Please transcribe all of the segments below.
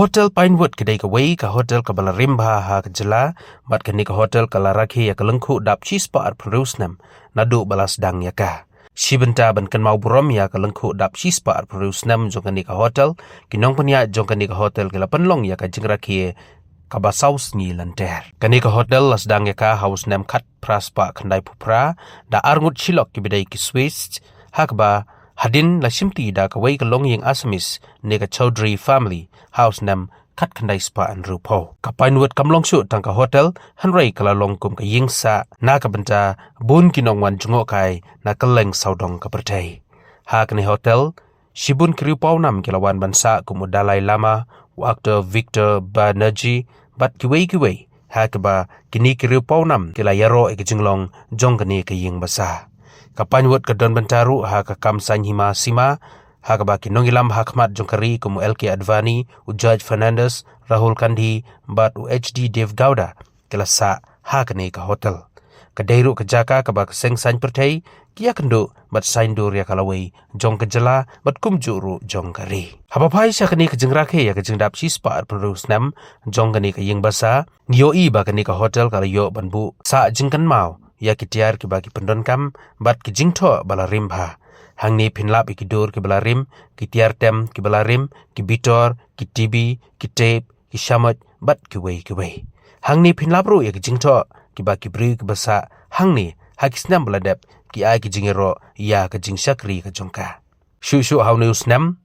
hotel Pinewood kedai kawai ka hotel ka barim ha ke jela bat kini ka hotel ka laraki ya kelengku dap chispa ar perusnam nadu balas dang ya ka. Shibenta ban kan mau burom ya kelengku dap chispa ar perusnam jong kini ka hotel kinong penya jong kini ka hotel kila penlong ya ka jengraki kabasaus ni lanter. Kani ka hotel las dang ya ka haus nem kat praspa kandai pupra da arngut chilok ki bidai ki Swiss hakba hadin la simti da kawai ka long yang asamis ne ka Chaudhry family house nem kat kandai spa an rupo. Ka Pinewood kamlong su tang ka hotel hanrei kala long kum ka yingsa na ka benta bun kinong wan jungo kai na kaleng saudong ka pertai. Ha kani hotel Shibun kiriu paunam kilawan bansa kumu Dalai Lama waktu Victor Banerjee bat kiwei hakba kini kiriu paunam kila yaro ek jinglong jong kani ke ying basa. Ka Pinewood ka don bentaru ha ka kamsan hima sima ha ka baki nongilam hakmat jongkari kumu LK Advani u Judge Fernandez Rahul Gandhi bat u HD Dev Gowda kila sa ha kani ka hotel. Ka dairu ka jaka ka bak seng san pertai kia kendo bat sain dur ya kalawai jong ka jela bat kumjuru jong kari. Habapai sa kani ka jengrake ya ka jengdap sispa ar perus nam jong kani ka ying basa yo i ba kani ka hotel kala yo banbu sa jingkan mau ya ki tiar ki bagi pendonkam bat ki jingtho balarim ha. Hang ni pinlap ki dur ki balarim ki tiar tem ki balarim ki bitor ki tibi ki tape ki shamot bat ki wei. Hang ni pinlap ru ya ki jingtho ki bagi bri ki basa hang ni hakisnam beladap ki ai ki jingero ya ka jingsakri ka jongka. Shu hau news nam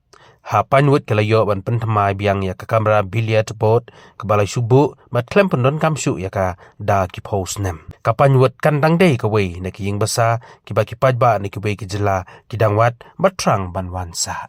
ha Pinewood kalayo ban pentamai biang ya ka kamera billiard board ka balai subu mat klem pendon kam shu ya ka da ki post nam. Ka Pinewood kandang dei ka wei na ki ying basa ki ba ki pajba ni ki wei ki jela ki dangwat batrang banwan sa.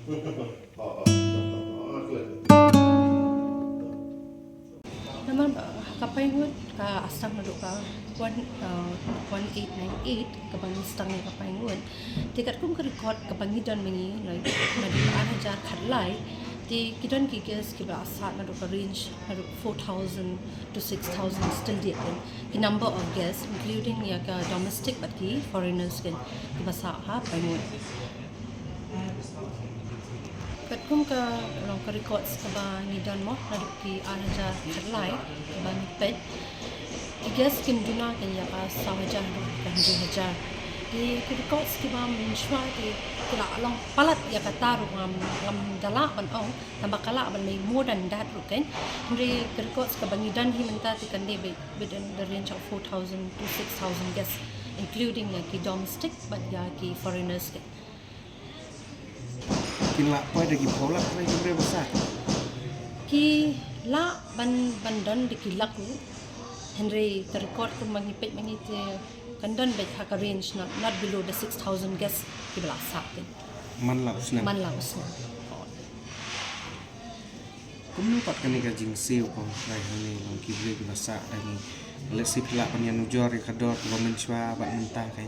Naman Pinewood ka asam na ka 1898 kabang stang ni Pinewood tikat kum ka record kabang idon mangi like na jar khatlai ti kidon ki guess ki ba asat na ka range na 4,000 to 6,000 still di ki number of guests including ya ka domestic but ki foreigners ki basa ha Pinewood kat kum ka long ka records ka ba ni don mo na ki anaja khatlai ka ba ni pet I guess kim duna kan ya ka sawajan kan hajar di records ki ba min shwa di kila along palat ya ka taru ngam dala ban ong tambakala ban may more than that kan di records ka ba ni dan hi menta ti kan de within the range of 4,000 to 6,000 guests including ya ki domestic but ya ki foreigners kan Kila pa dagi polak na libre besar. Ki la bandan di kilak ku Henry record ku mangipit mangite kandan bet hak range not below the 6,000 guests ki bela sakin Man laos na. Kumno pat kani ka jing seo ko lai hani long kibre besar dagi lesi pila panian ujor ka dor ko menchwa ba mentah kan.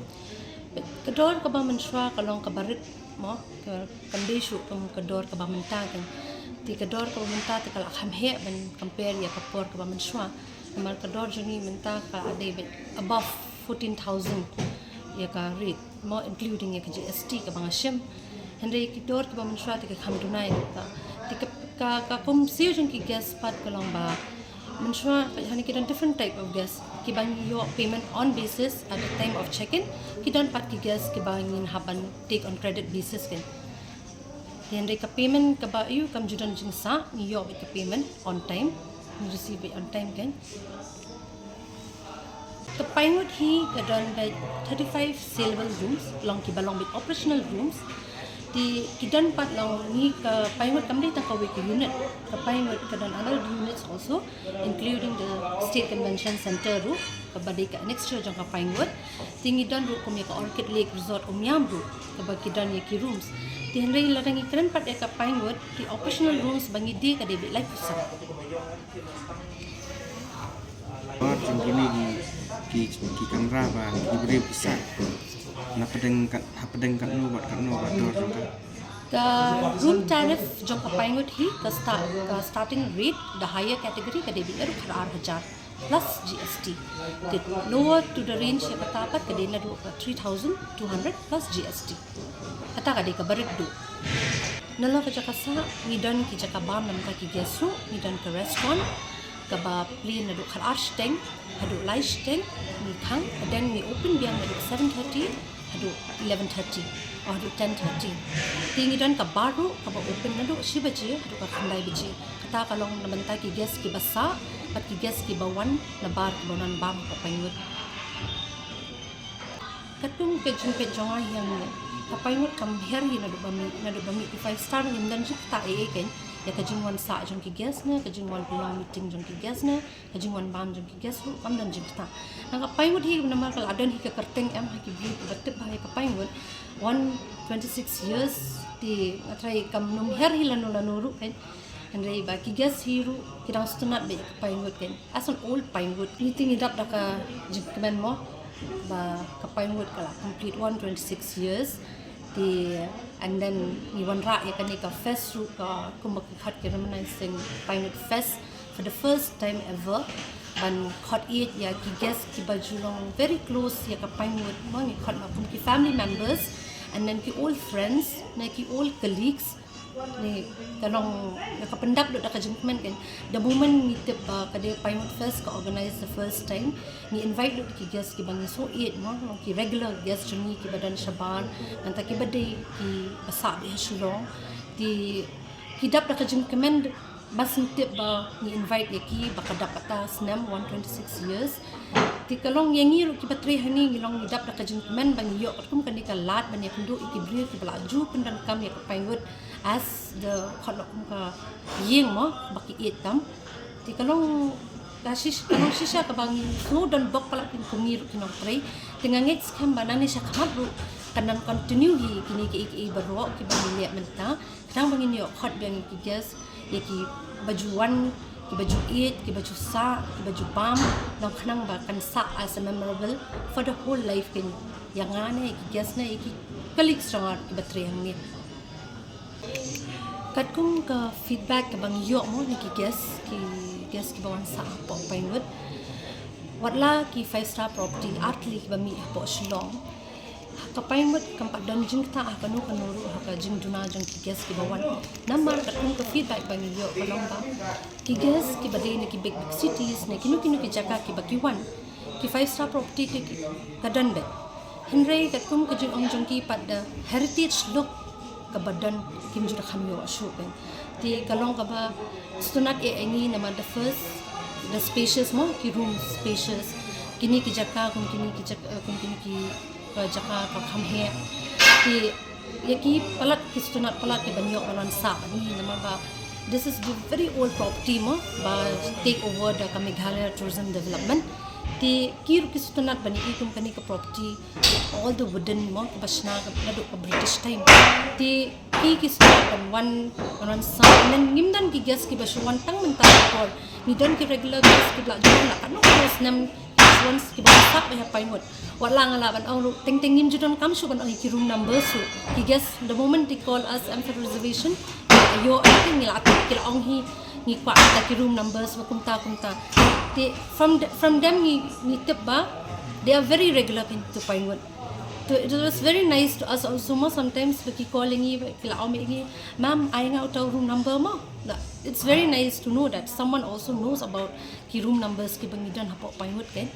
Kedor ka ba menswa kalong kabarit mo ka kandisyo tum kedor ka ba mentagan ti kedor ka ba menta ti kala khamhe ban compare ya kapor ka ba menswa namal kedor juni menta ka ade above 14,000 ya ka rate mo including ya ka GST ka ba ngashim henry kedor ka ba menswa ti ka khamdunai ta ti ka kum siyo jung ki gas pat kalong ba menswa hani kidan different type of gas ki bang your payment on basis at the time of check-in ki dan pat ki gas ki bangin haban take on credit basis kan yan ka payment ka ba you kam judan jing sa ni yo ka payment on time you receive it on time kan ka Pinewood hi ka dan 35 saleable rooms long ki balong with operational rooms di kidan pat long ni ka Pinewood kamli ta ka week unit ka Pinewood ka dan other units also including the state convention center ru ka badai ka next year jang ka Pinewood tingi dan ru kum ka Orchid Lake Resort umyam ru ka ba kidan ye ki rooms ti henry larang ikran pat ka Pinewood ki operational rooms bangi di ka debit life sa Bar jing kini ki kamera ba libre besar. Na pedeng kat no bat dor ka. The room tariff jong ka Pinewood hi ka starting rate the higher category ka debit ru 4,000 plus GST. The lower to the range ya katapat ka dena ru 3,200 plus GST. Kata ka de ka barit do. Nala ka jaka sa ngidan ki jaka bam nam ka ki gesu ngidan ka restaurant ka ba plane na do khar arsteng hadu laisteng ni khang then ni open biang na do 7:30 hadu 11:30 or hadu 10:30 tingi dan ka baru ka ba open na do shibaji hadu ka khandai biji kata kalong namanta ki guest ki basa pat ki guest ki bawan na bar ki bawan bam ka Pinewood katung ke jumpe jonga yang ka Pinewood kam her hi na do bami 5 star ngin dan jikta ken ya kajingwan sa jong ki guest na kajingwan pulang meeting jong ki guest na kajingwan bam jong ki guest ru kam dan jikta na ka Pinewood hi na mal adan hi ka kerteng am ha ki bi batip ba ka Pinewood 126 years ti atrai kam num her hi lanu ru kan andai ba ki guest hi ru kirang stunat be ka Pinewood kan as an old Pinewood meeting idap da ka jikmen mo ba ka Pinewood kala complete 126 years di and then ni wan ra ya kani ka fest ru ka kumak khat ke reminiscing Pinewood fest for the first time ever ban khat it ya ki guest ki bajulong very close ya ka Pinewood mo ni khat ma ki family members and then ki old friends na ki old colleagues ni kanong nakapendap do ka gentleman kan the moment ni tip ka de Pinewood fest ka organize the first time ni invite do ki guest ki bangi so it mo ki regular guest juni ki badan shaban nanta ki badai ki basa de shulong di hidap da ka gentleman bas ni tip ba ni invite ki baka dapata snam 126 years ti kalong yangi ru ki patre hani ngilong hidap da ka gentleman bangi yo kum kan ka lat ban ya kundu ki bri ki belaju pendan kam ya ka Pinewood as the khalok ka yeng mo baki itam ti kalong shisha ka bangi no dan bok pala pin kungiru kinong pre tinga ngets kam banani sya kamat ru kanan continue hi kini ki berok ki bang liat menta kadang bangin yo hot bang ki guest ya ki bajuan ki baju eid ki baju sa ki baju bam nang kanang ba kan sa as a memorable for the whole life kin yang ane ki guest na ki colleagues sangat ki batriang ni kat kung ka feedback ka bang yo mo ni ki guest ki bawan sa po Pinewood watla ki 5-star property atli ki bami po Shillong ka Pinewood kam padan jing ta kanu kanuru ka jing duna jang ki guest ki bawan namar kat kung ka feedback bang yo palong ba ki guest ki bade ni ki big cities ni kinu ki jaka ki bakiwan ki 5-star property ki kadan be henry kat kung ka jing jang ki pada heritage look ka badan kim jura khamyo ashu ben ti kalong ka ba stunat ini nama the first the spacious mo ki room spacious kini ki jaka kung kini ki jaka ka khamhe ti yaki palat ki stunat palat ki banyo balan sa ni nama ba this is the very old property mo ba take over the Meghalaya tourism development ti kiru ki stunat bani ikum kani ka property all the wooden mo basna ka nadu ka British time ti ki stunat one sa nan ngimdan ki gas ki baswan tang mental ko ni dan ki regular gas ki la jong la kanu gas nam once ki basa ba Pinewood wala nga laban ang teng ngim judon kam shu kan ang ki room number so ki gas the moment they call us for reservation ayo ating nila ating ki la ang hi ni kwa ta ki room numbers wa kumta from them ni tip ba they are very regular into Pinewood. So it was very nice to us also mo sometimes we calling kila me ma'am ay nga utaw room number mo. It's very nice to know that someone also knows about ki room numbers ki bangidan hapo Pinewood ken.